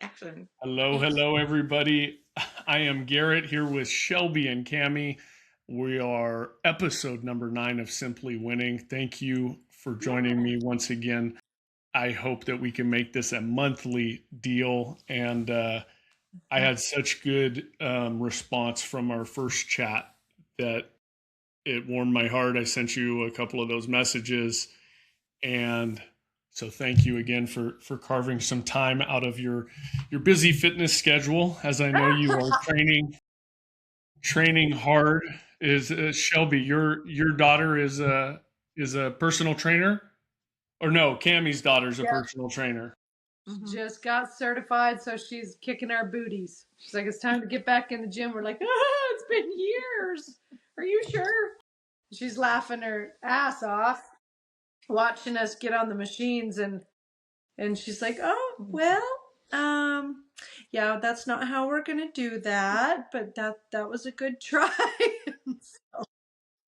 Action. Hello, everybody. I am Garrett here with Shelby and Cami. We are episode number 9 of Simply Winning. Thank you for joining me once again. I hope that we can make this a monthly deal. And I had such good response from our first chat that it warmed my heart. I sent you a couple of those messages, and so thank you again for carving some time out of your busy fitness schedule, as I know you are training hard. Is Shelby, your daughter is a personal trainer? Or no, Cammie's daughter's a Yep. personal trainer. Just got certified, so she's kicking our booties. She's like, it's time to get back in the gym. We're like, it's been years. Are you sure? She's laughing her ass off, watching us get on the machines, and she's like, oh well, yeah, that's not how we're gonna do that, but that was a good try. So,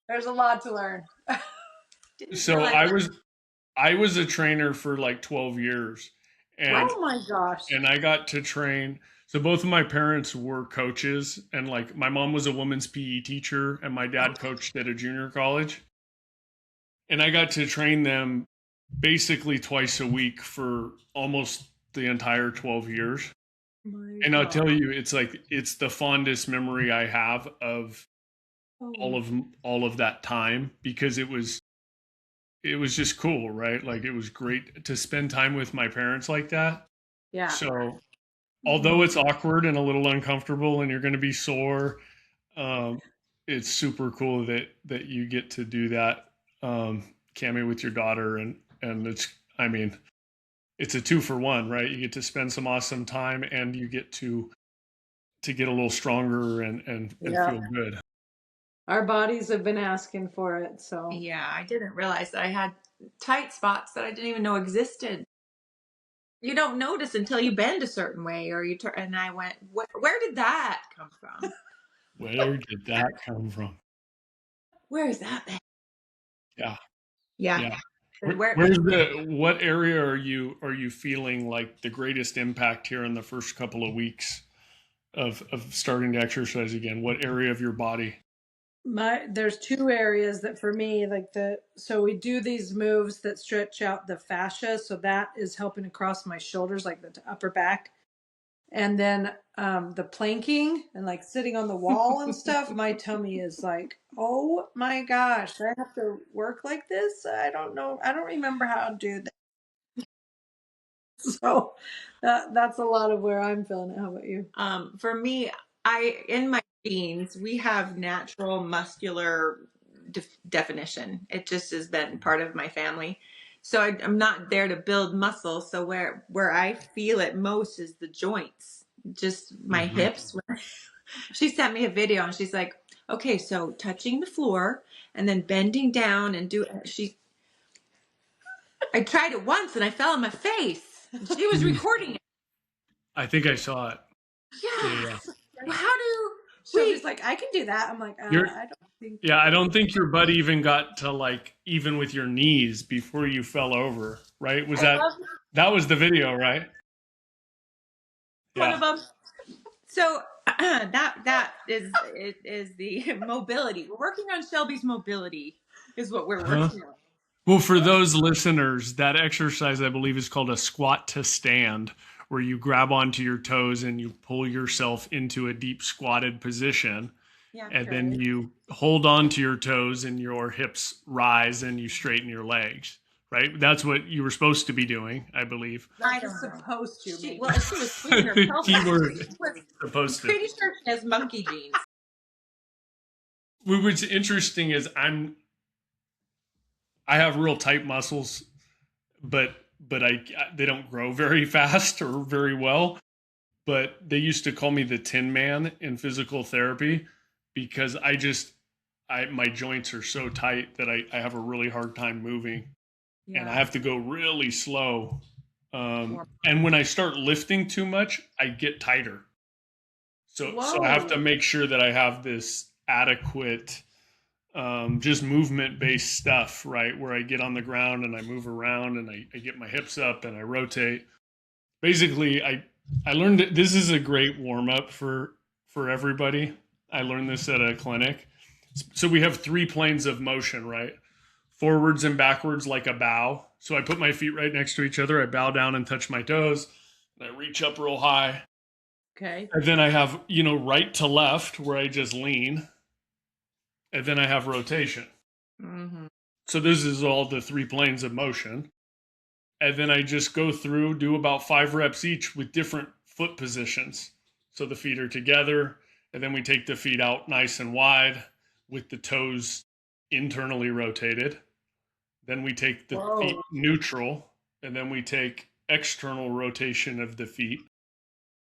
there's a lot to learn. Didn't So realize I was a trainer for like 12 years, and Oh my gosh. I got to train. So both of my parents were coaches, and like my mom was a women's PE teacher and my dad coached at a junior college. And I got to train them basically twice a week for almost the entire 12 years. My And I'll God. tell you, it's the fondest memory I have of all Oh, of all of that time, because it was just cool, right? Like it was great to spend time with my parents like that. yeah. So although it's awkward and a little uncomfortable and you're going to be sore, um, it's super cool that you get to do that, Cammy, with your daughter, and I mean, it's a 2 for 1, right? You get to spend some awesome time, and you get to get a little stronger and Yeah. feel good. Our bodies have been asking for it, so. Yeah, I didn't realize that I had tight spots that I didn't even know existed. You don't notice until you bend a certain way, or you turn. And I went, where did that come from? Where did that come from? Where is that been? Yeah, Yeah. yeah. Where? What area are you feeling like the greatest impact here in the first couple of weeks of starting to exercise again? What area of your body? There's two areas that for me, like so we do these moves that stretch out the fascia, so that is helping across my shoulders, like the upper back. And then the planking and like sitting on the wall and stuff, my tummy is like, oh my gosh, I have to work like this. I don't know. I don't remember how to do that. So that's a lot of where I'm feeling it. How about you? For me, in my genes, we have natural muscular definition. It just has been part of my family. So I'm not there to build muscle. So where I feel it most is the joints, just my Mhm. hips. She sent me a video and she's like, okay, so touching the floor and then bending down and I tried it once and I fell on my face. She was recording it. I think I saw it. Yeah. Yes. Well, how do So we? he's like, I can do that. I'm like, You're I don't think. Yeah, I don't think your butt even got to like even with your knees before you fell over, right? I love That was the video, right? one Yeah. of them. So that is the mobility. We're working on Shelby's mobility, is what we're Huh? working on. Well, for those listeners, that exercise I believe is called a squat to stand, where you grab onto your toes and you pull yourself into a deep squatted position, Yeah. and then you hold on to your toes and your hips rise and you straighten your legs, right? That's what you were supposed to be doing, I believe. I That's don't know. supposed to. She Maybe. well, she was swinging herself. Keyword She was supposed to. pretty sure she has monkey genes. What's interesting is I have real tight muscles, but they don't grow very fast or very well. But they used to call me the Tin Man in physical therapy, because my joints are so tight that I have a really hard time moving, and I have to go really slow. And when I start lifting too much, I get tighter. So I have to Whoa. make sure that I have this adequate, just movement based stuff, right? Where I get on the ground and I move around and I get my hips up and I rotate. basically, I learned that this is a great warm up for everybody. I learned this at a clinic. So we have three planes of motion, right? Forwards and backwards, like a bow. So I put my feet right next to each other. I bow down and touch my toes. And I reach up real high. Okay. And then I have, right to left where I just lean. And then I have rotation. Mm-hmm. So this is all the three planes of motion. And then I just go through, do about 5 reps each with different foot positions. So the feet are together, and then we take the feet out nice and wide with the toes internally rotated. Then we take the feet Whoa. neutral, and then we take external rotation of the feet.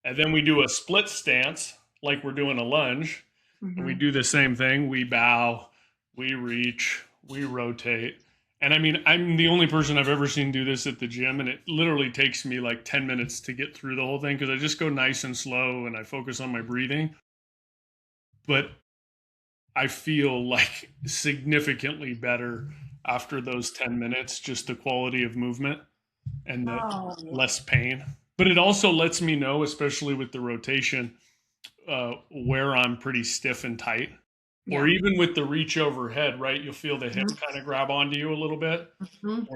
And then we do a split stance like we're doing a lunge. And we Mm-hmm. do the same thing. We bow, we reach, we rotate. And I mean, I'm the only person I've ever seen do this at the gym. And it literally takes me like 10 minutes to get through the whole thing because I just go nice and slow and I focus on my breathing. But I feel like significantly better after those 10 minutes, just the quality of movement and the Oh. less pain. But it also lets me know, especially with the rotation, where I'm pretty stiff and tight. Or Yeah. even with the reach overhead, right? You'll feel the hip Mhm. kind of grab onto you a little bit, Mhm.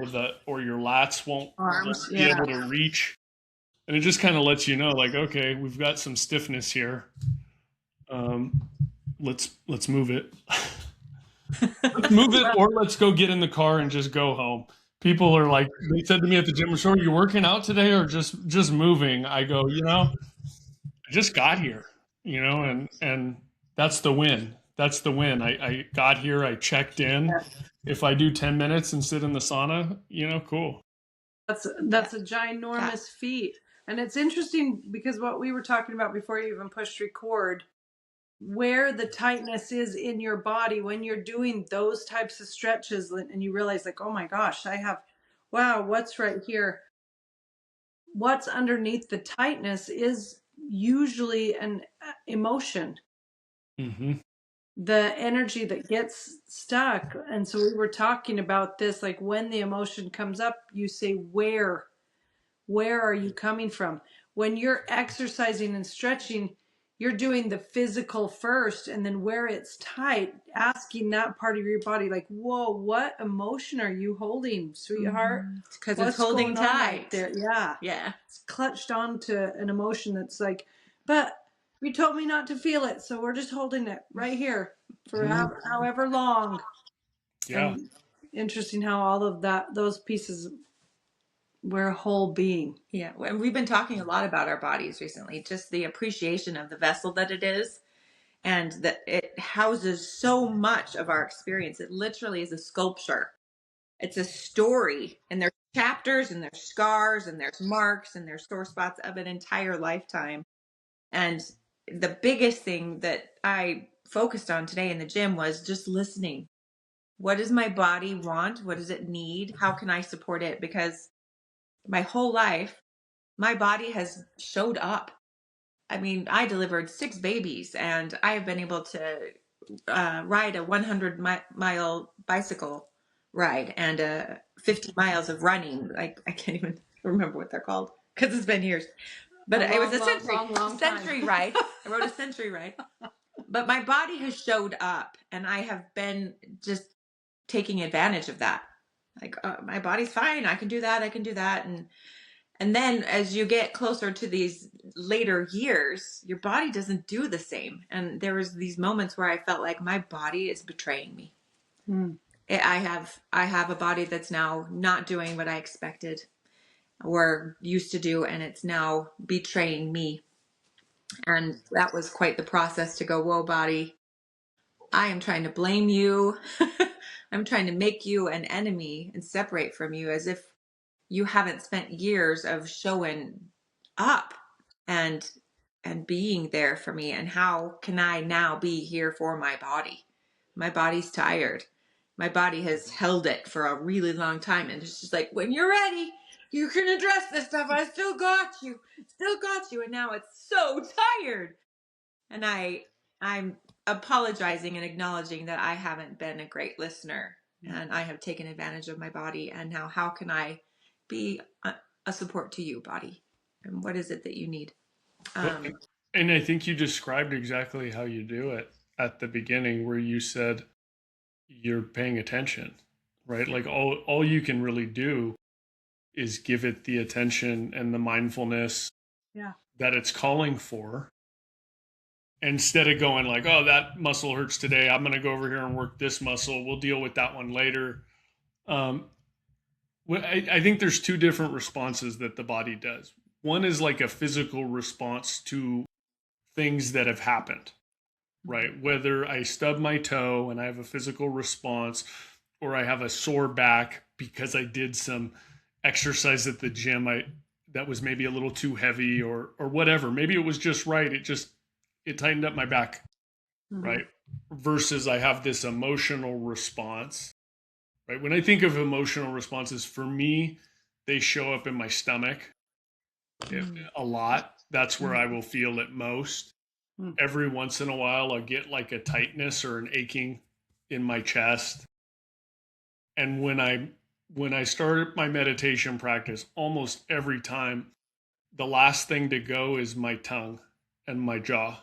or your lats Arms. won't be Yeah. able to reach, and it just kind of lets you know, like, okay, we've got some stiffness here. Um, let's move it. Let's move it, or let's go get in the car and just go home. People are like, they said to me at the gym, "So are you working out today, or just moving?" I go, I just got here, and that's the win. That's the win. I got here, I checked in. Yeah. If I do 10 minutes and sit in the sauna, cool. That's Yeah. a ginormous Yeah. feat. And it's interesting because what we were talking about before you even pushed record, where the tightness is in your body when you're doing those types of stretches and you realize like, oh my gosh, wow, what's right here? What's underneath the tightness is usually an emotion, Hmm. the energy that gets stuck. And so we were talking about this, like when the emotion comes up, you say, where are you coming from? When you're exercising and stretching, you're doing the physical first, and then where it's tight, asking that part of your body, like, whoa, what emotion are you holding, sweetheart? Because it's What's holding going on right tight. there? Yeah. Yeah. It's clutched onto an emotion that's like, but you told me not to feel it, so we're just holding it right here for however long. Yeah. And interesting how all of those pieces, we're a whole being. Yeah. And we've been talking a lot about our bodies recently, just the appreciation of the vessel that it is and that it houses so much of our experience. It literally is a sculpture. It's a story, and there's chapters and there's scars and there's marks and there's sore spots of an entire lifetime. And the biggest thing that I focused on today in the gym was just listening. What does my body want? What does it need? How can I support it? Because my whole life, my body has showed up. I mean, I delivered 6 babies and I have been able to ride a 100-mile bicycle ride and 50 miles of running. I can't even remember what they're called because it's been years. But it was a long century time. ride. I rode a century ride. But my body has showed up and I have been just taking advantage of that. Like, my body's fine. I can do that. I can do that. And then as you get closer to these later years, your body doesn't do the same. And there was these moments where I felt like my body is betraying me. Mm. I have a body that's now not doing what I expected or used to do, and it's now betraying me. And that was quite the process to go, whoa, body, I am trying to blame you. I'm trying to make you an enemy and separate from you as if you haven't spent years of showing up and being there for me. And how can I now be here for my body? My body's tired. My body has held it for a really long time, and it's just like, when you're ready, you can address this stuff. I still got you. And now it's so tired. And I'm apologizing and acknowledging that I haven't been a great listener and I have taken advantage of my body. And now how can I be a support to you, body? and what is it that you need. Well, um and I think you described exactly how you do it at the beginning, where you said you're paying attention, right? Like all you can really do is give it the attention and the mindfulness Yeah. that it's calling for, instead of going like, oh, that muscle hurts today, I'm going to go over here and work this muscle, we'll deal with that one later. um, I think there's two different responses that the body does. One is like a physical response to things that have happened, right? Whether I stub my toe and I have a physical response, or I have a sore back because I did some exercise at the gym that was maybe a little too heavy, or whatever. Maybe it was just right. It tightened up my back, Mm-hmm. right? Versus I have this emotional response, right? When I think of emotional responses, for me, they show up in my stomach a lot. That's where I will feel it most. Mm. Every once in a while, I'll get like a tightness or an aching in my chest. And when I start my meditation practice, almost every time, the last thing to go is my tongue and my jaw,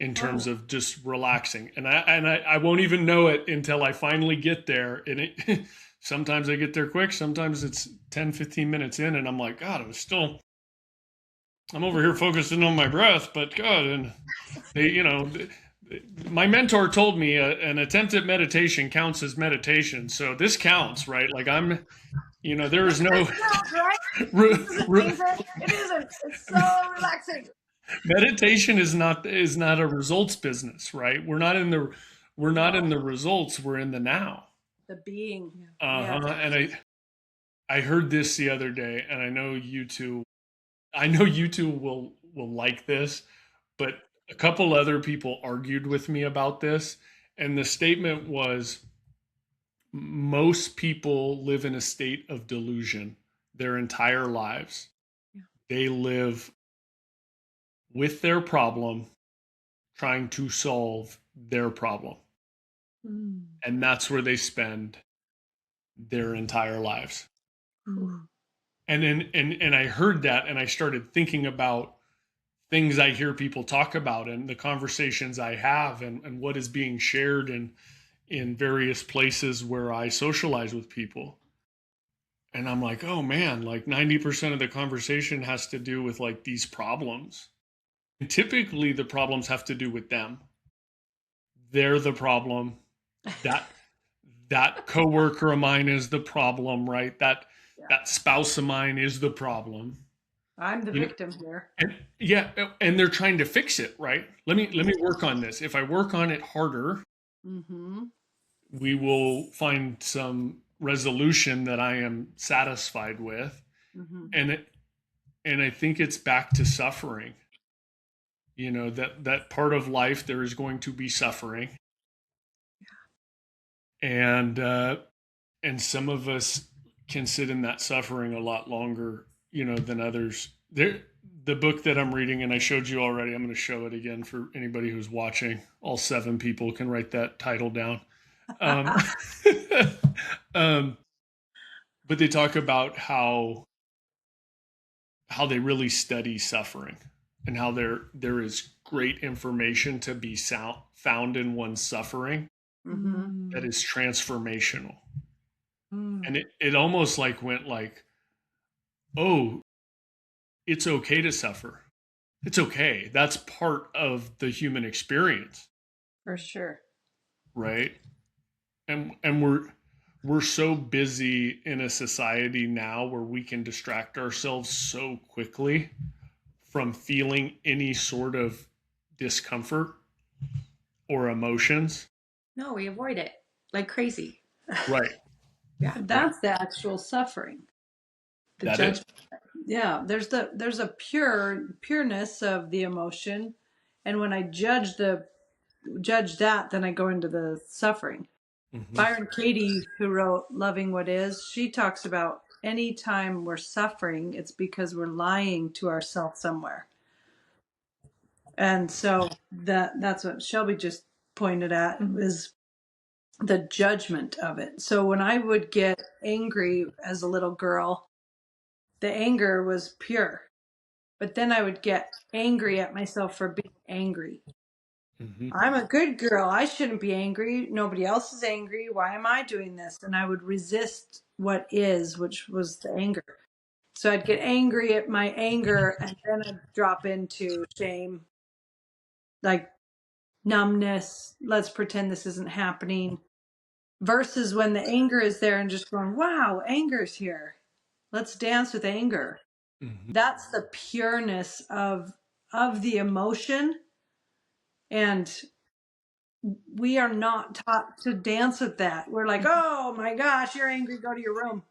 in terms Oh. of just relaxing. And I won't even know it until I finally get there. And it sometimes I get there quick, sometimes it's 10-15 minutes in, and I'm like, God, I'm over here focusing on my breath, but God. And they, my mentor told me an attempt at meditation counts as meditation. So this counts, right? Like there is no Sounds right. re, It isn't, re, Ethan. It isn't. It's so relaxing. meditation is not a results business, right? We're not in the results, we're in the now. The being. Yeah. Uh-huh. And I heard this the other day, and I know you two will like this, but a couple other people argued with me about this, and the statement was, most people live in a state of delusion their entire lives. Yeah. They live with their problem, trying to solve their problem. Mm. And that's where they spend their entire lives. Mm. And I heard that, and I started thinking about things I hear people talk about, and the conversations I have, and what is being shared in various places where I socialize with people. And I'm like, oh man, like 90% of the conversation has to do with like these problems. And typically the problems have to do with them. They're the problem. That that coworker of mine is the problem, right? That Yeah. that spouse of mine is the problem. I'm the You know, victim here. and yeah, and they're trying to fix it, right? Let me work on this. If I work on it harder, Mm-hmm. we will find some resolution that I am satisfied with. Mm-hmm. And I think it's back to suffering. That part of life, there is going to be suffering, and some of us can sit in that suffering a lot longer, than others. The book that I'm reading, and I showed you already, I'm going to show it again for anybody who's watching. All 7 people can write that title down. Um, um, but they talk about how they really study suffering, and how there is great information to be found in one's suffering Mm-hmm. that is transformational. Mm. And it almost like went like, oh, it's okay to suffer. It's okay. That's part of the human experience, For sure. right? And we're so busy in a society now where we can distract ourselves so quickly from feeling any sort of discomfort or emotions. no, we avoid it like crazy. Right. Yeah. That's the actual suffering. The That is. judgment. Yeah. There's a pureness of the emotion, and when I judge that, then I go into the suffering. Mhm. Byron Katie, who wrote Loving What Is, she talks about any time we're suffering, it's because we're lying to ourselves somewhere. And so that's what Shelby just pointed at, is the judgment of it. So when I would get angry as a little girl, the anger was pure. but then I would get angry at myself for being angry. Mm-hmm. I'm a good girl. I shouldn't be angry. Nobody else is angry. Why am I doing this? And I would resist what is, which was the anger. So I'd get angry at my anger, and then I'd drop into shame, like numbness. Let's pretend this isn't happening. Versus when the anger is there and just going, wow, anger's here. Let's dance with anger. Mm-hmm. That's the pureness of the emotion. And we are not taught to dance with that. We're like, oh my gosh, you're angry, go to your room.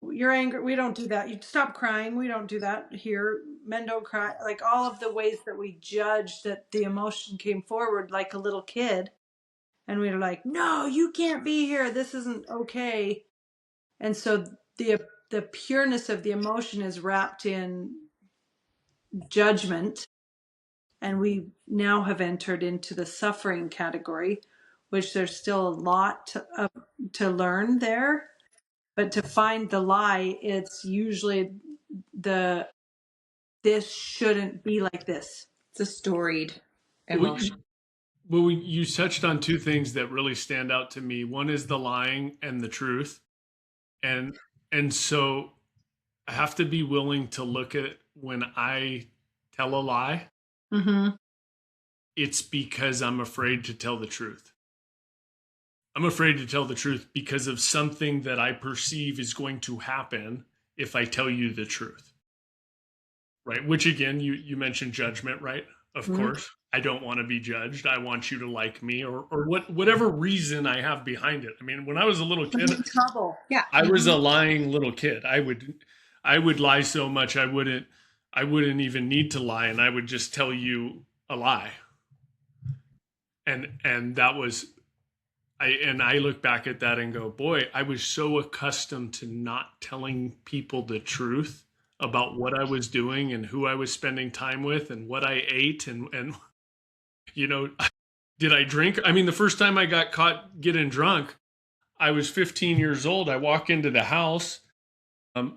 You're angry. We don't do that. You stop crying. We don't do that here. Men don't cry. Like all of the ways that we judge that the emotion came forward like a little kid. And we were like, no, you can't be here. This isn't okay. And so the pureness of the emotion is wrapped in judgment. And we now have entered into the suffering category, which there's still a lot to learn there. But to find the lie, it's usually this shouldn't be like this. It's a storied Well, emotion. you touched on two things that really stand out to me. One is the lying and the truth. And so I have to be willing to look at when I tell a lie, Mm-hmm. it's because I'm afraid to tell the truth. I'm afraid to tell the truth because of something that I perceive is going to happen if I tell you the truth. Right? Which again, you mentioned judgment, right? Of Mm-hmm. course. I don't want to be judged. I want you to like me or whatever reason I have behind it. I mean, when I was a little kid, Trouble. Yeah. I was a lying little kid. I would lie so much I wouldn't even need to lie, and I would just tell you a lie. And that was I look back at that and go, boy, I was so accustomed to not telling people the truth about what I was doing and who I was spending time with and what I ate and you know, did I drink? I mean, the first time I got caught getting drunk, I was 15 years old. I walk into the house.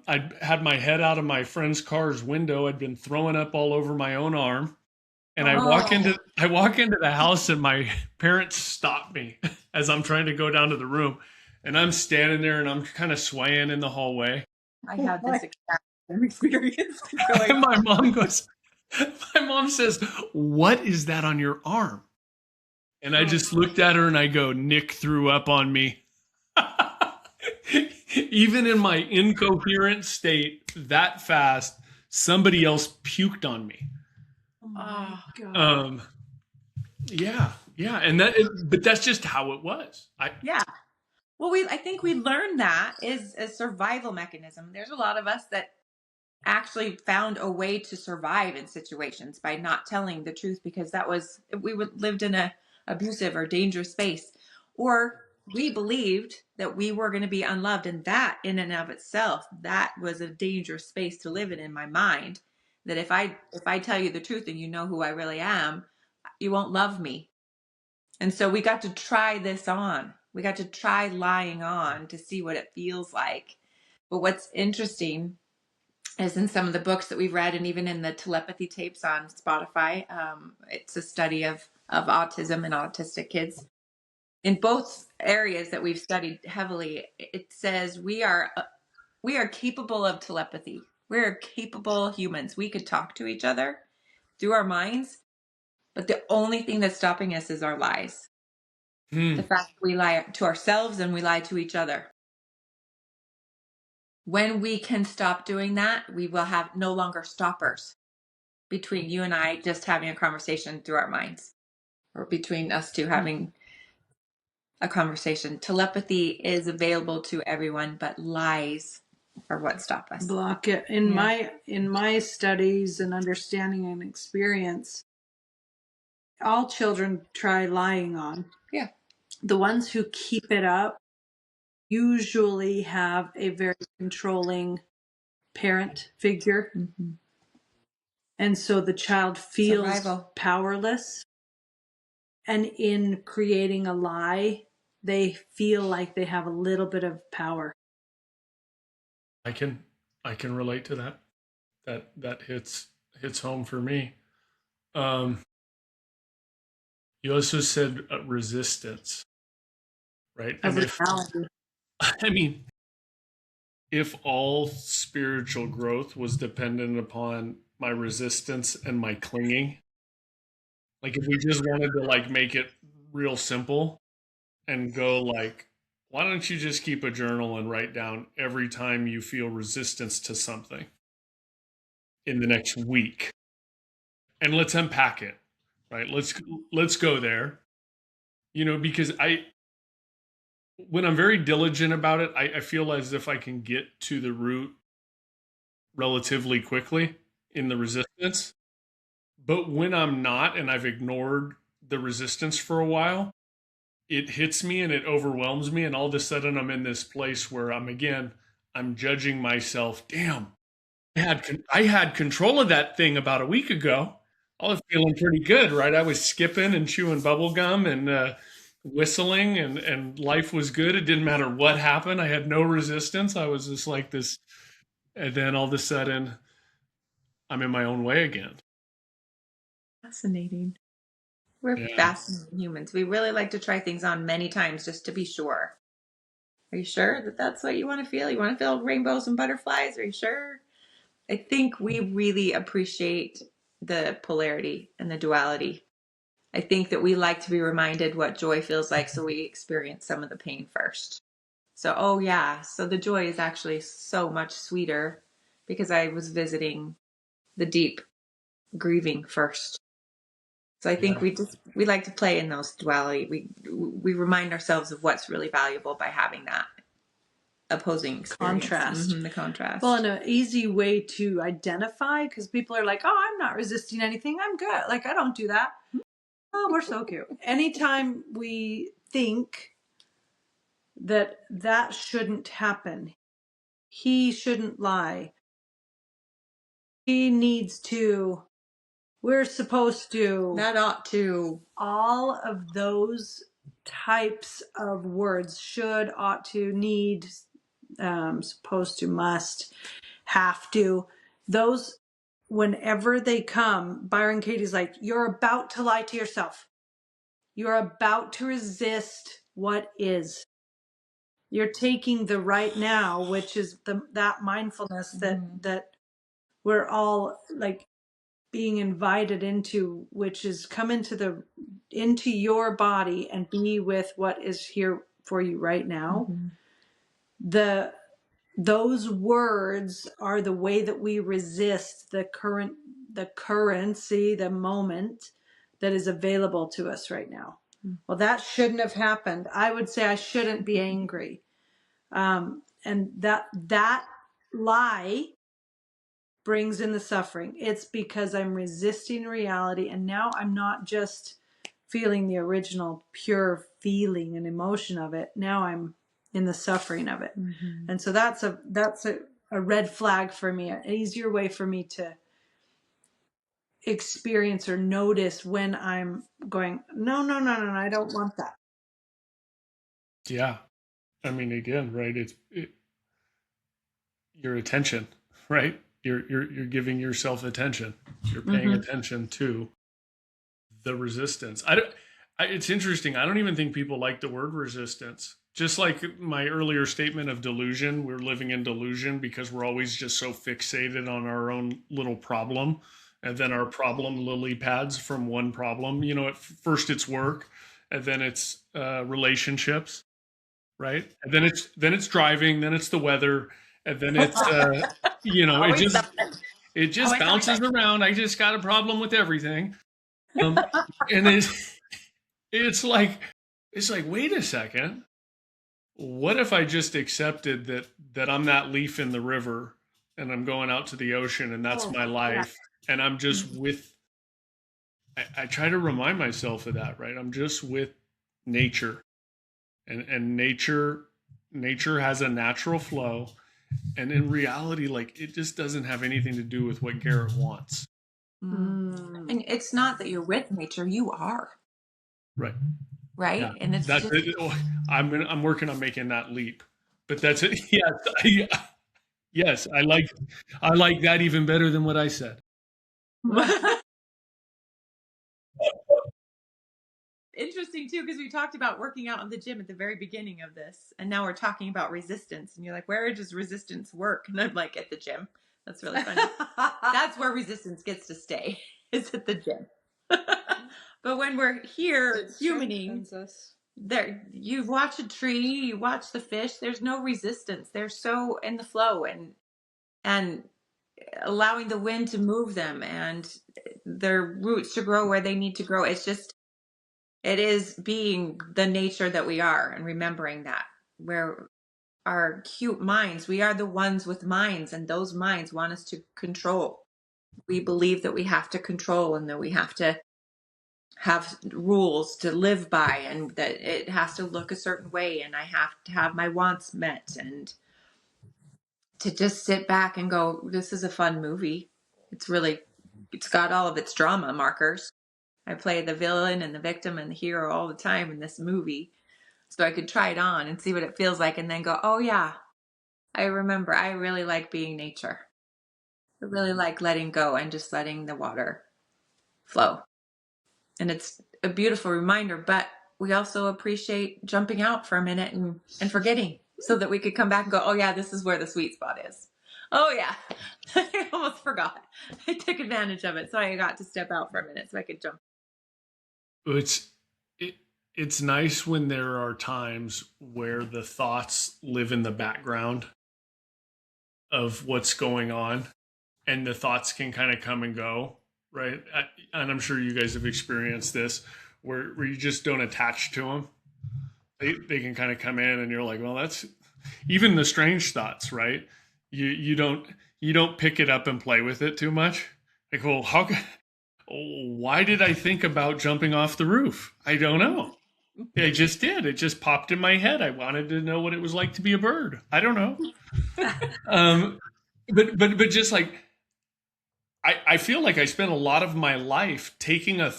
I'd had my head out of my friend's car's window. I'd been throwing up all over my own arm. And Oh, I walk into the house and my parents stop me as I'm trying to go down to the room. And I'm standing there and I'm kind of swaying in the hallway. I had this exact same experience going And my mom says, "What is that on your arm?" And I just looked at her and I go, "Nick threw up on me." Even in my incoherent state that fast, somebody else puked on me. oh my God. Yeah, and but that's just how it was. Yeah. Well, I think we learned that is a survival mechanism. There's a lot of us that actually found a way to survive in situations by not telling the truth because lived in a abusive or dangerous space, or we believed that we were going to be unloved, and that in and of itself, that was a dangerous space to live in my mind. That if I tell you the truth and you know who I really am, you won't love me. And so we got to try this on. We got to try lying on to see what it feels like. But what's interesting is in some of the books that we've read, and even in the telepathy tapes on Spotify, it's a study of autism and autistic kids. In both areas that we've studied heavily, it says we are capable of telepathy. We're capable humans. We could talk to each other through our minds, but the only thing that's stopping us is our lies. The fact that we lie to ourselves and we lie to each other. When we can stop doing that, we will have no longer stoppers between you and I just having a conversation through our minds, or between us two having a conversation. Telepathy is available to everyone, but lies are what stop us. Block it. In my studies and understanding and experience, all children try lying on. Yeah. The ones who keep it up usually have a very controlling parent figure. Mm-hmm. And so the child feels Survival. powerless. And in creating a lie, they feel like they have a little bit of power. I can relate to that. that hits home for me. Um, you also said resistance, right? Of And if reality. I mean, if all spiritual growth was dependent upon my resistance and my clinging, like if we just wanted to like make it real simple and go like, why don't you just keep a journal and write down every time you feel resistance to something in the next week, and let's unpack it, right? Let's go there, because when I'm very diligent about it, I feel as if I can get to the root relatively quickly in the resistance. But when I'm not and I've ignored the resistance for a while, it hits me and it overwhelms me. And all of a sudden, I'm in this place where I'm judging myself. Damn, I had control of that thing about a week ago. I was feeling pretty good, right? I was skipping and chewing bubble gum and whistling, and life was good. It didn't matter what happened. I had no resistance. I was just like this. And then all of a sudden, I'm in my own way again. Fascinating. We're Yeah. fascinating humans. We really like to try things on many times just to be sure. Are you sure that that's what you want to feel? You want to feel rainbows and butterflies? Are you sure? I think we really appreciate the polarity and the duality. I think that we like to be reminded what joy feels like, so we experience some of the pain first. So, oh yeah, so the joy is actually so much sweeter because I was visiting the deep grieving first. So I think Yeah. we like to play in those duality. We remind ourselves of what's really valuable by having that opposing experience. Contrast. The contrast. Well, and an easy way to identify, because people are like, oh, I'm not resisting anything. I'm good. Like, I don't do that. Oh, we're so cute. Anytime we think that that shouldn't happen, he shouldn't lie, he needs to, we're supposed to, that ought to. all of those types of words, should, ought to, need, supposed to, must, have to, those, whenever they come, Byron Katie's like, you're about to lie to yourself. You're about to resist what is. You're taking the right now, which is that mindfulness that we're all like being invited into, which is come into your body and be with what is here for you right now. Those words are the way that we resist the currency, the moment that is available to us right now. Well, that shouldn't have happened. I would say I shouldn't be angry. And that lie brings in the suffering. It's because I'm resisting reality, and now I'm not just feeling the original pure feeling and emotion of it. Now I'm in the suffering of it. And so that's a red flag for me, an easier way for me to experience or notice when I'm going, no, I don't want that. Yeah. I mean, again, right? Your attention, right? You're giving yourself attention. You're paying attention to the resistance. It's interesting. I don't even think people like the word resistance. Just like my earlier statement of delusion, we're living in delusion because we're always just so fixated on our own little problem, and then our problem lily pads from one problem. At first it's work, and then it's relationships, right? And then it's driving, then it's the weather, and then it's it just bounces around. I just got a problem with everything, and it's like wait a second. What if I just accepted that I'm that leaf in the river and I'm going out to the ocean and that's my life, and I'm just with. I try to remind myself of that, right? I'm just with nature, and nature has a natural flow, and in reality, like it just doesn't have anything to do with what Garrett wants. And it's not that you're with nature, you are. Right. Yeah. And it's that's just, it. I'm working on making that leap, but that's it. Yeah. Yes, I like that even better than what I said. Interesting too, because we talked about working out in the gym at the very beginning of this, and now we're talking about resistance. And you're like, where does resistance work? And I'm like, at the gym. That's really funny. That's where resistance gets to stay, is at the gym. But when we're here humaning, there you watch a tree, you watch the fish. There's no resistance. They're so in the flow and allowing the wind to move them and their roots to grow where they need to grow. It is being the nature that we are and remembering that where our cute minds, we are the ones with minds, and those minds want us to control. We believe that we have to control and that we have to have rules to live by and that it has to look a certain way and I have to have my wants met, and to just sit back and go, this is a fun movie. It's got all of its drama markers. I play the villain and the victim and the hero all the time in this movie. So I could try it on and see what it feels like and then go, oh yeah, I remember. I really like being nature. I really like letting go and just letting the water flow. And it's a beautiful reminder, but we also appreciate jumping out for a minute and forgetting so that we could come back and go, oh yeah, this is where the sweet spot is. Oh yeah, I almost forgot. I took advantage of it. So I got to step out for a minute so I could jump. It's it, it's nice when there are times where the thoughts live in the background of what's going on, and the thoughts can kind of come and go, right? And I'm sure you guys have experienced this, where you just don't attach to them. They can kind of come in, and you're like, well, that's even the strange thoughts, right? You don't pick it up and play with it too much. Like, well, why did I think about jumping off the roof? I don't know. I just did. It just popped in my head. I wanted to know what it was like to be a bird. I don't know. Um, but just like I feel like I spent a lot of my life taking a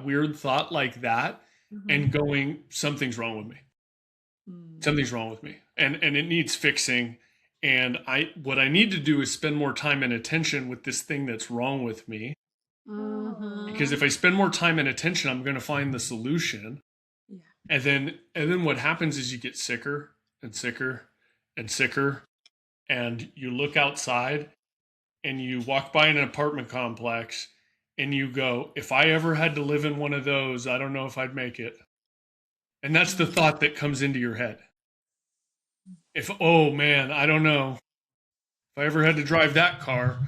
weird thought like that, and going, something's wrong with me. Something's wrong with me, and it needs fixing. And what I need to do is spend more time and attention with this thing that's wrong with me. Because if I spend more time and attention, I'm going to find the solution. Yeah. And then what happens is you get sicker and sicker and sicker, and you look outside and you walk by an apartment complex and you go, if I ever had to live in one of those, I don't know if I'd make it. And that's the thought that comes into your head. Oh man, I don't know. If I ever had to drive that car,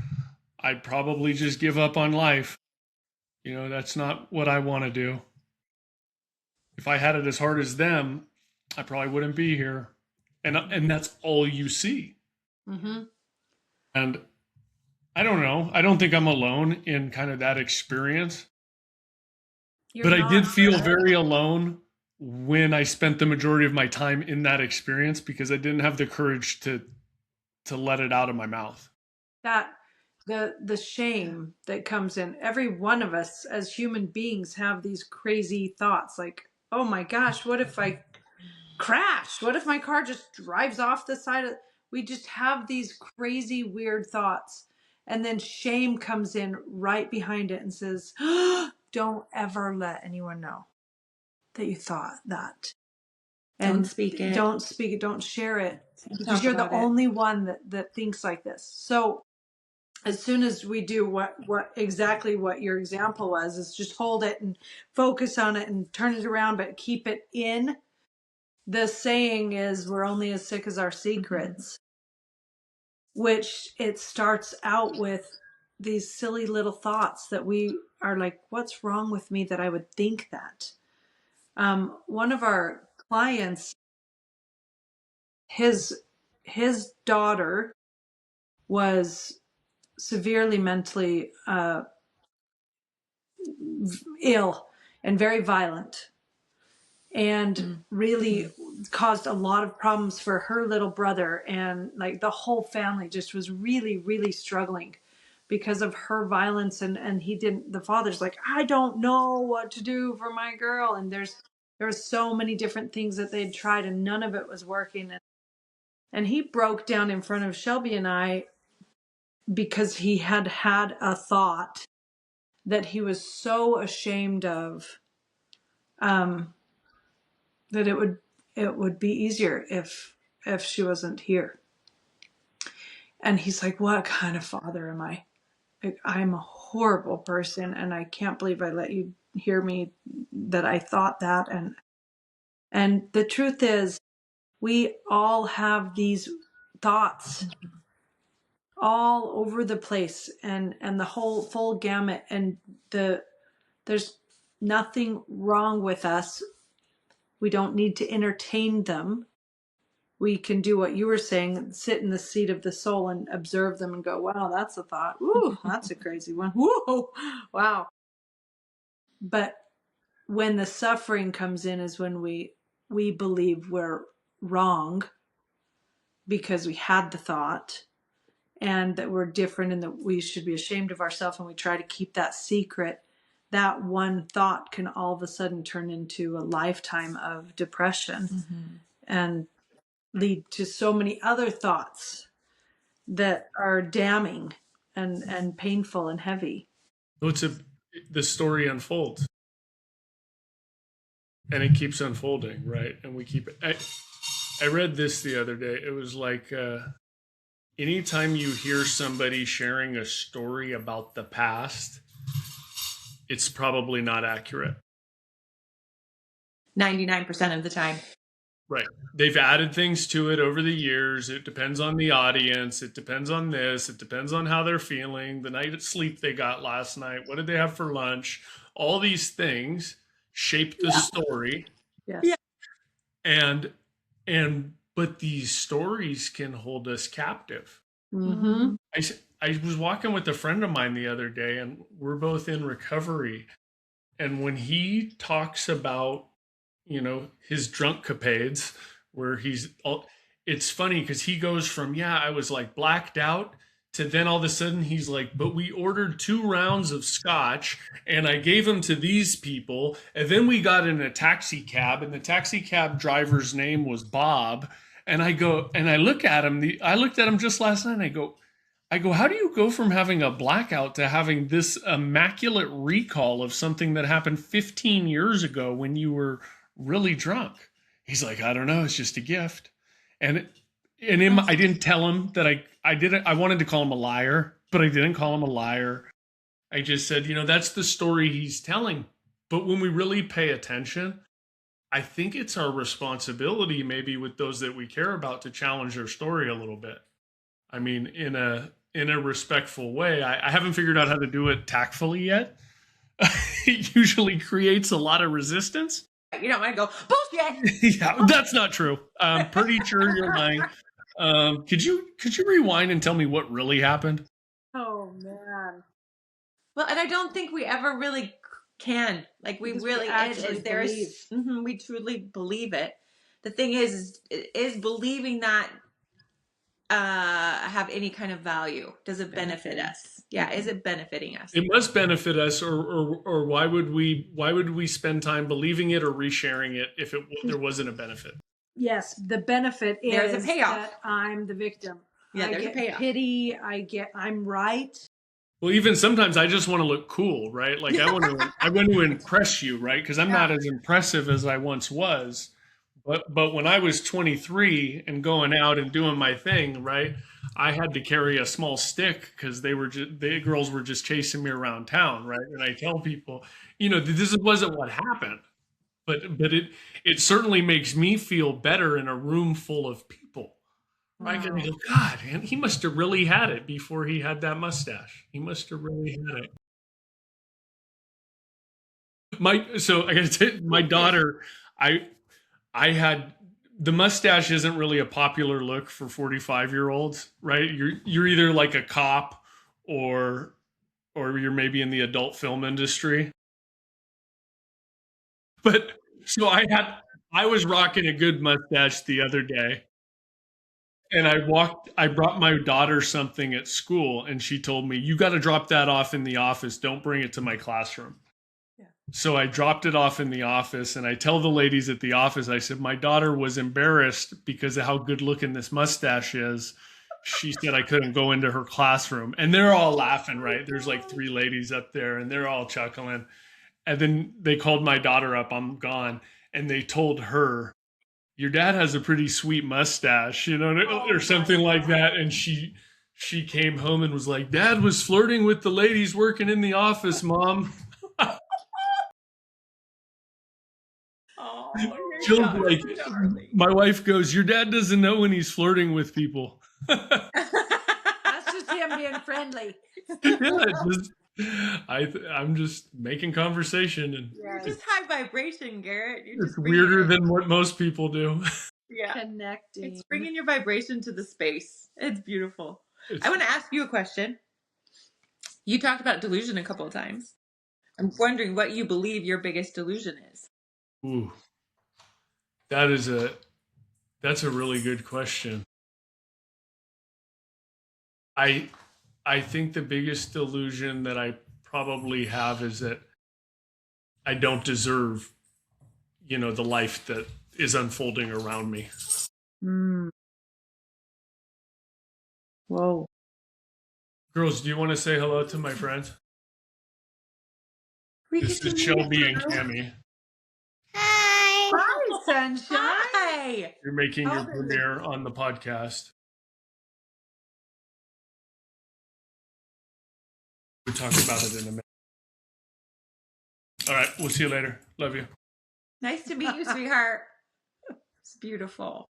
I'd probably just give up on life. That's not what I want to do. If I had it as hard as them, I probably wouldn't be here. And that's all you see. And I don't know. I don't think I'm alone in kind of that experience. But I did feel very alone when I spent the majority of my time in that experience, because I didn't have the courage to let it out of my mouth. That the shame that comes in. Every one of us as human beings have these crazy thoughts like, oh my gosh, what if I crash? What if my car just drives off the side of... We just have these crazy weird thoughts, and then shame comes in right behind it and says, don't ever let anyone know that you thought that. And don't speak it. Don't share it, because you're the only one that thinks like this. So as soon as we do what exactly what your example was, is just hold it and focus on it and turn it around, but keep it in. The saying is, we're only as sick as our secrets, which it starts out with these silly little thoughts that we are like, what's wrong with me that I would think that? One of our clients, his daughter was severely mentally ill and very violent, and really caused a lot of problems for her little brother, and like the whole family just was really, really struggling because of her violence. And the father's like, I don't know what to do for my girl. And there were so many different things that they'd tried and none of it was working. And he broke down in front of Shelby and I because he had had a thought that he was so ashamed of, that it would be easier if she wasn't here. And he's like, what kind of father am I? I'm a horrible person, and I can't believe I let you hear me that I thought that. And the truth is, we all have these thoughts all over the place, and the whole full gamut, and there's nothing wrong with us. We don't need to entertain them. We can do what you were saying, sit in the seat of the soul and observe them and go, wow, that's a thought. Ooh, that's a crazy one. Whoa, wow. But when the suffering comes in is when we believe we're wrong because we had the thought, and that we're different and that we should be ashamed of ourselves, and we try to keep that secret. That one thought can all of a sudden turn into a lifetime of depression and lead to so many other thoughts that are damning and painful and heavy. So the story unfolds, and it keeps unfolding, right? And we keep. I read this the other day. It was like anytime you hear somebody sharing a story about the past, it's probably not accurate. 99% of the time. Right. They've added things to it over the years. It depends on the audience. It depends on this. It depends on how they're feeling, the night of sleep they got last night. What did they have for lunch? All these things shape the story. Yes. Yeah. But these stories can hold us captive. Mm-hmm. I was walking with a friend of mine the other day, and we're both in recovery. And when he talks about, his drunk capades, where it's funny because he goes from, I was like blacked out, to then all of a sudden he's like, but we ordered 2 rounds of scotch and I gave them to these people. And then we got in a taxi cab, and the taxi cab driver's name was Bob. And I looked at him just last night, and I go, how do you go from having a blackout to having this immaculate recall of something that happened 15 years ago when you were really drunk? He's like, I don't know, it's just a gift. I didn't tell him that I wanted to call him a liar, but I didn't call him a liar. I just said, that's the story he's telling. But when we really pay attention, I think it's our responsibility, maybe with those that we care about, to challenge their story a little bit. I mean, in a respectful way. I haven't figured out how to do it tactfully yet. It usually creates a lot of resistance. You don't want to go, bullshit. Yeah, that's not true. I'm pretty sure you're lying. Could you rewind and tell me what really happened? Oh man. Well, and I don't think we ever really can. Like we truly believe it. The thing is believing that have any kind of value? Does it benefit us? Yeah, is it benefiting us? It must benefit us, or why would we spend time believing it or resharing it if there wasn't a benefit? Yes, the benefit There's is a payoff. that I'm the victim. Yeah, I there's get a payoff. pity. I'm right. Well, even sometimes I just want to look cool, right? Like I want to impress you, right? Because I'm not as impressive as I once was. But when I was 23 and going out and doing my thing, right, I had to carry a small stick because the girls were just chasing me around town, right? And I tell people, this wasn't what happened, but it certainly makes me feel better in a room full of people. Right? And I go, God, man, he must have really had it before he had that mustache. He must have really had it. So I got to tell you, my daughter, I had the mustache isn't really a popular look for 45-year-olds, right? You're either like a cop or you're maybe in the adult film industry. But so I was rocking a good mustache the other day. And I brought my daughter something at school, and she told me, you got to drop that off in the office. Don't bring it to my classroom. Yeah. So I dropped it off in the office, and I tell the ladies at the office, I said, my daughter was embarrassed because of how good looking this mustache is. She said I couldn't go into her classroom. And they're all laughing, right? There's like three ladies up there, and they're all chuckling. And then they called my daughter up, I'm gone, and they told her, your dad has a pretty sweet mustache, or something like that. And she came home and was like, Dad was flirting with the ladies working in the office, Mom. Oh, Jill's like, my wife goes, your dad doesn't know when he's flirting with people. That's just him being friendly. Yeah, I'm just making conversation, and You're just high vibration, Garrett. You're it's just bringing weirder it. than what most people do. Yeah. Connecting. It's bringing your vibration to the space. It's beautiful. It's, I want to ask you a question. You talked about delusion a couple of times. I'm wondering what you believe your biggest delusion is. ooh, that's a really good question. I I think the biggest delusion that I probably have is that I don't deserve, the life that is unfolding around me. Mm. Whoa. Girls, do you want to say hello to my friends? We This get is to Shelby meet and you. Cammy. Hi, sunshine. Hi. You're making your Oh, premiere on the podcast. We'll talk about it in a minute. All right, we'll see you later. Love you. Nice to meet you, sweetheart. It's beautiful.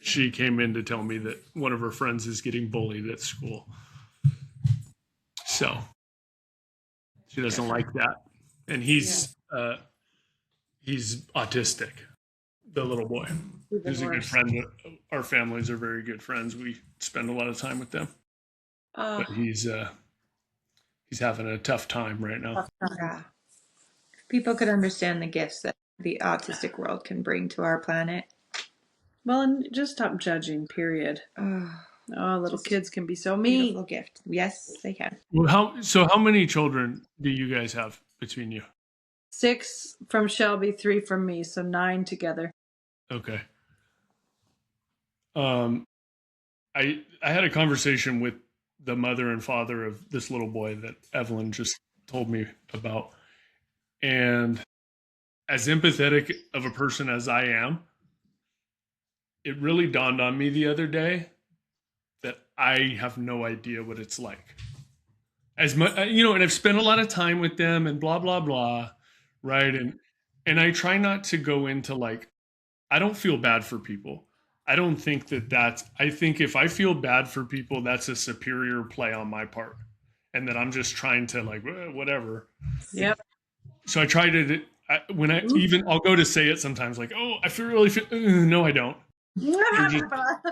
She came in to tell me that one of her friends is getting bullied at school. So she doesn't like that. And he's autistic, the little boy. He's a good friend. Our families are very good friends. We spend a lot of time with them. But he's having a tough time right now. Yeah. If people could understand the gifts that the autistic world can bring to our planet. Well, and just stop judging, period. Oh, little kids can be so mean. Beautiful gift. Yes, they can. Well, how many children do you guys have between you? 6 from Shelby, 3 from me, so 9 together. Okay. I had a conversation with the mother and father of this little boy that Evelyn just told me about. And as empathetic of a person as I am, it really dawned on me the other day that I have no idea what it's like. As much, and I've spent a lot of time with them and blah, blah, blah. Right. And I try not to go into I don't feel bad for people. I don't think I think if I feel bad for people, that's a superior play on my part. And that I'm just trying to whatever. Yep. So I try to, I'll go to say it sometimes I really feel, no, I don't.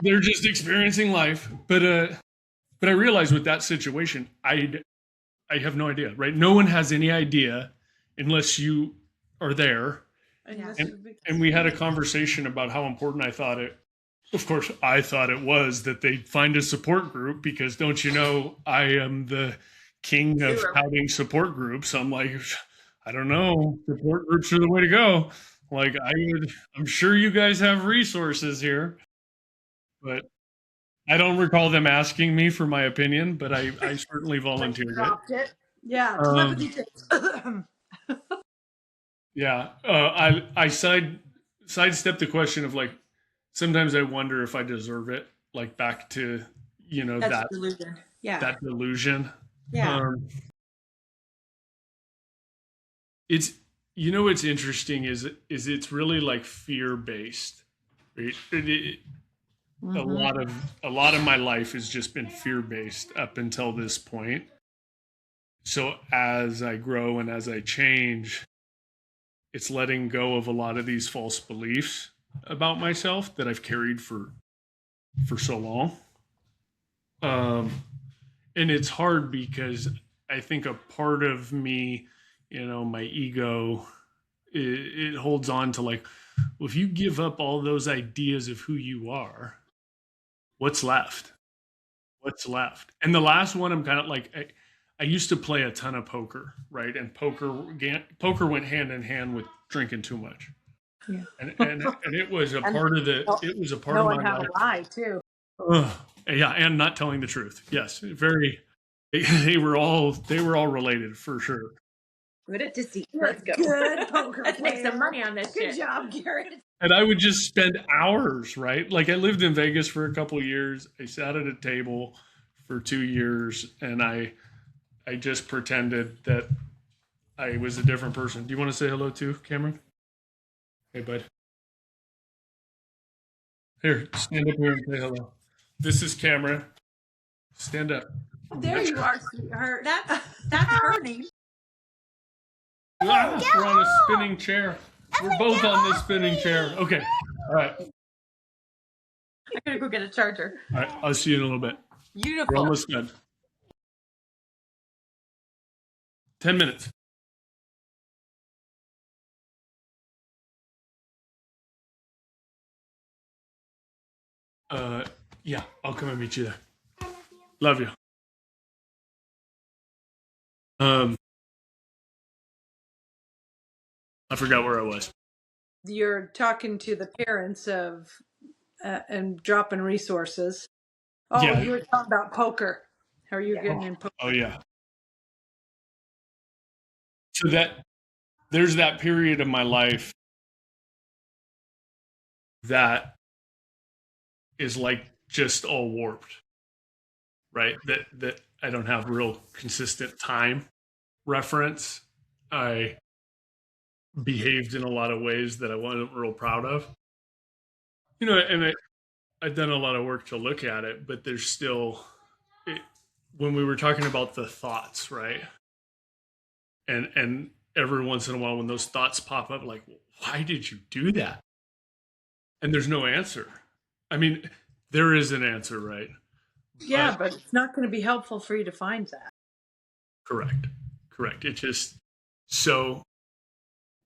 They're just experiencing life. But I realize with that situation, I have no idea, right? No one has any idea unless you are there. And we had a conversation about how important I thought it was that they find a support group, because don't you know, I am the king of having support groups. I'm like, I don't know, support groups are the way to go. I'm sure you guys have resources here, but I don't recall them asking me for my opinion, but I certainly volunteered it. Yeah, telepathy tips. Yeah, I sidestep the question of sometimes I wonder if I deserve it, back to That's delusion. Yeah. that delusion. Yeah. It's what's interesting is it's really fear based. Right? A lot of my life has just been fear based up until this point. So as I grow and as I change, it's letting go of a lot of these false beliefs about myself that I've carried for so long. And it's hard because I think a part of me, my ego, it holds on to well, if you give up all those ideas of who you are, what's left? What's left? And the last one, I'm kind of I used to play a ton of poker, right? And poker went hand in hand with drinking too much. Yeah. And it was a And part of it was a part of my knowing how to life. lie too. Ugh. Yeah, and not telling the truth. Yes, very. They were all related for sure. Good at deceit. You're Let's go. good poker Let's make some player. money on this Good shit. job, Garrett. And I would just spend hours, right? Like I lived in Vegas for a couple of years. I sat at a table for 2 years, and I just pretended that I was a different person. Do you want to say hello too, Cameron? Hey, bud. Here, stand up here and say hello. This is Cameron. Stand up. There you are, sweetheart. That's her name. Ah, we're on a spinning chair. We're both on this spinning chair. Okay. All right. I gotta go get a charger. All right. I'll see you in a little bit. We're Beautiful. almost done. 10 minutes. Yeah, I'll come and meet you there. Love you. I forgot where I was. You're talking to the parents of and dropping resources. Oh, Yeah. you were talking about poker. How are you getting in poker? Oh yeah. So there's that period of my life that is like just all warped, right? That I don't have real consistent time reference. I behaved in a lot of ways that I wasn't real proud of. And I've done a lot of work to look at it, but there's still, when we were talking about the thoughts, right? And every once in a while when those thoughts pop up, like, why did you do that? And there's no answer. I mean, there is an answer, right? Yeah, but it's not going to be helpful for you to find that. Correct. It just, so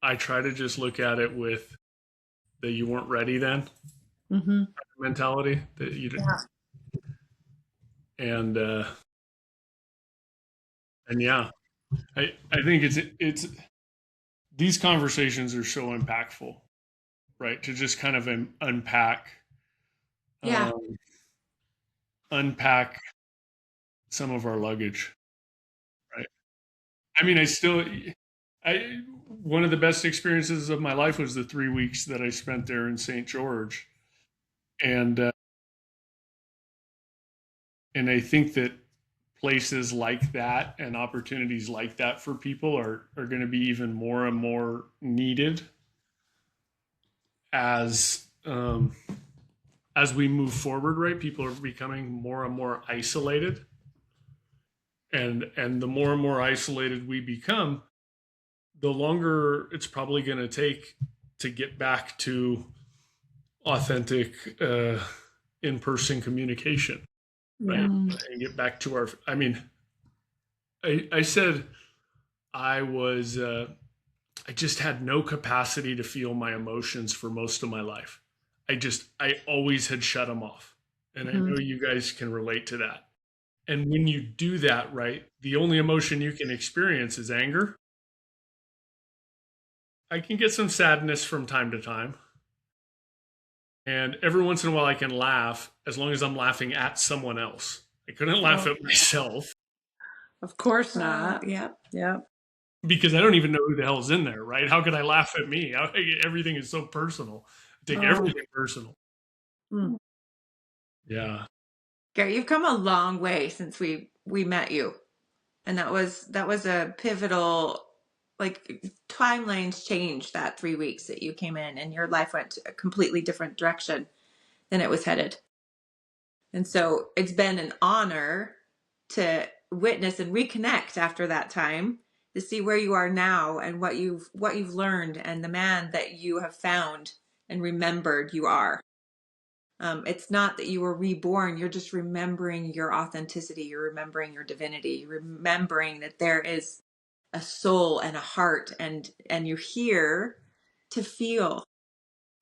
I try to just look at it with that you weren't ready then mentality that you didn't. Yeah. And yeah, I think it's these conversations are so impactful, right? To just kind of unpack Yeah. unpack some of our luggage, right? I mean, one of the best experiences of my life was the 3 weeks that I spent there in St. George, and I think that places like that and opportunities like that for people are going to be even more and more needed as we move forward, right? People are becoming more and more isolated, and the more and more isolated we become, the longer it's probably going to take to get back to authentic in-person communication, right? And get back to our, I mean, I said I just had no capacity to feel my emotions for most of my life. I always had shut them off. And I know you guys can relate to that. And when you do that, right, the only emotion you can experience is anger. I can get some sadness from time to time. And every once in a while I can laugh as long as I'm laughing at someone else. I couldn't laugh at myself. Of course not. Yep. Because I don't even know who the hell's in there, right? How could I laugh at me? Everything is so personal. I take everything personal. Yeah. Gary, you've come a long way since we met you. And that was a pivotal, like, timelines changed that 3 weeks that you came in, and your life went a completely different direction than it was headed. And so it's been an honor to witness and reconnect after that time, to see where you are now and what you've learned and the man that you have found and remembered you are. It's not that you were reborn. You're just remembering your authenticity. You're remembering your divinity. You're remembering that there is a soul and a heart, and you're here to feel.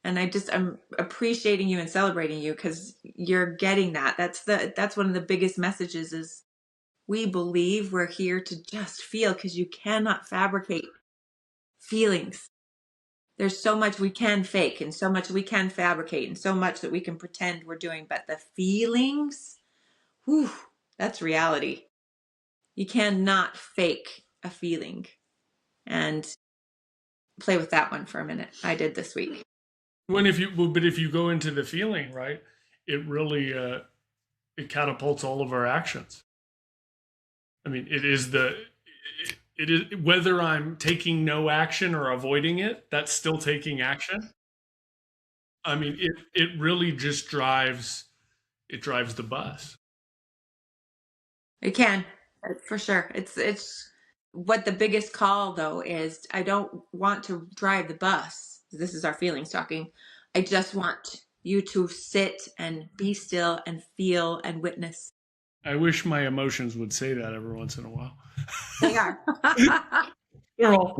And I'm appreciating you and celebrating you because you're getting that. That's one of the biggest messages is we believe we're here to just feel, because you cannot fabricate feelings. There's so much we can fake and so much we can fabricate and so much that we can pretend we're doing. But the feelings, whew, that's reality. You cannot fake a feeling. And play with that one for a minute. I did this week. But if you go into the feeling, right, it really it catapults all of our actions. I mean, it is whether I'm taking no action or avoiding it, that's still taking action. I mean, it really just drives the bus. It can, for sure. It's what the biggest call though is. I don't want to drive the bus. This is our feelings talking. I just want you to sit and be still and feel and witness. I wish my emotions would say that every once in a while. They are. Girl,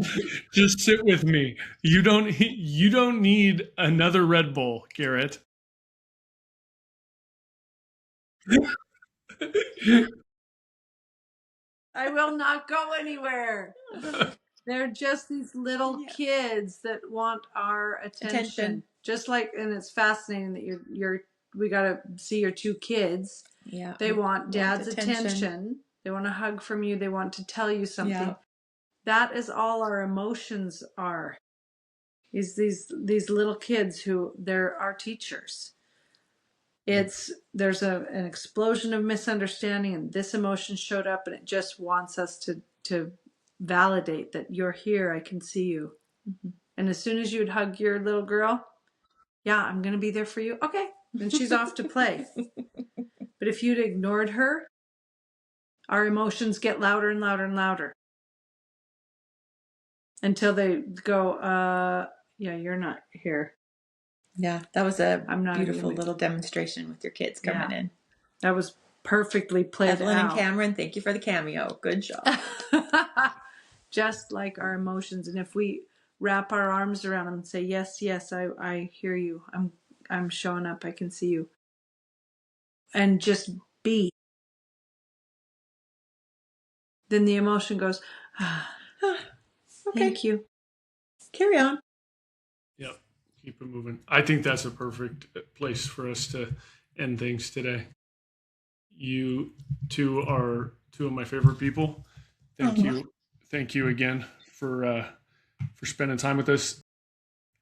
just sit with me. You don't need another Red Bull, Garrett. I will not go anywhere. They're just these little kids that want our attention. Just like, and it's fascinating that we got to see your two kids. Yeah. They want dad's attention. They want a hug from you. They want to tell you something. Yeah. That is all our emotions are. Is these little kids who they're our teachers. There's an explosion of misunderstanding, and this emotion showed up, and it just wants us to validate that you're here. I can see you. Mm-hmm. And as soon as you'd hug your little girl, yeah, I'm going to be there for you. Okay. Then she's off to play. But if you'd ignored her, our emotions get louder and louder and louder until they go, yeah, you're not here. Yeah, that was a I'm not beautiful little demonstration with your kids coming in. That was perfectly played Evelyn out. and Cameron, thank you for the cameo. Good job. Just like our emotions, and if we wrap our arms around them and say, "Yes, yes, I hear you. I'm showing up. I can see you," and just be, then the emotion goes, Okay. "Thank you. Carry on." Yep. Keep it moving. I think that's a perfect place for us to end things today. You two are two of my favorite people. Thank you again for spending time with us.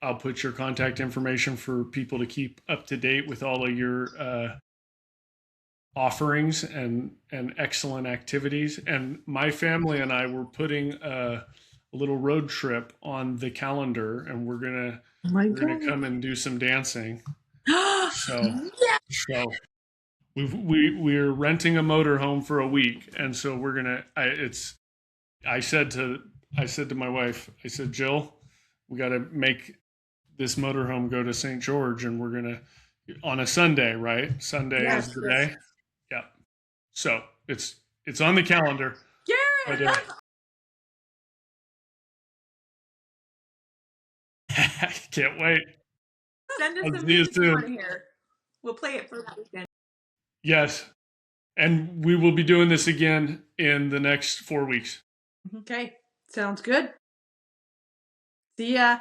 I'll put your contact information for people to keep up to date with all of your offerings and excellent activities. And my family and I were putting a little road trip on the calendar, and we're gonna come and do some dancing. So we're renting a motorhome for a week, and so we're gonna. I said to my wife, I said, Jill, we got to make this motorhome go to St. George, and we're gonna on a Sunday, right? Sunday is the day. Yeah. So it's on the calendar. Garrett! But, can't wait. Send us I'll some see you music you soon. want to hear. We'll play it for that weekend. Yes. And we will be doing this again in the next 4 weeks. Okay. Sounds good. See ya.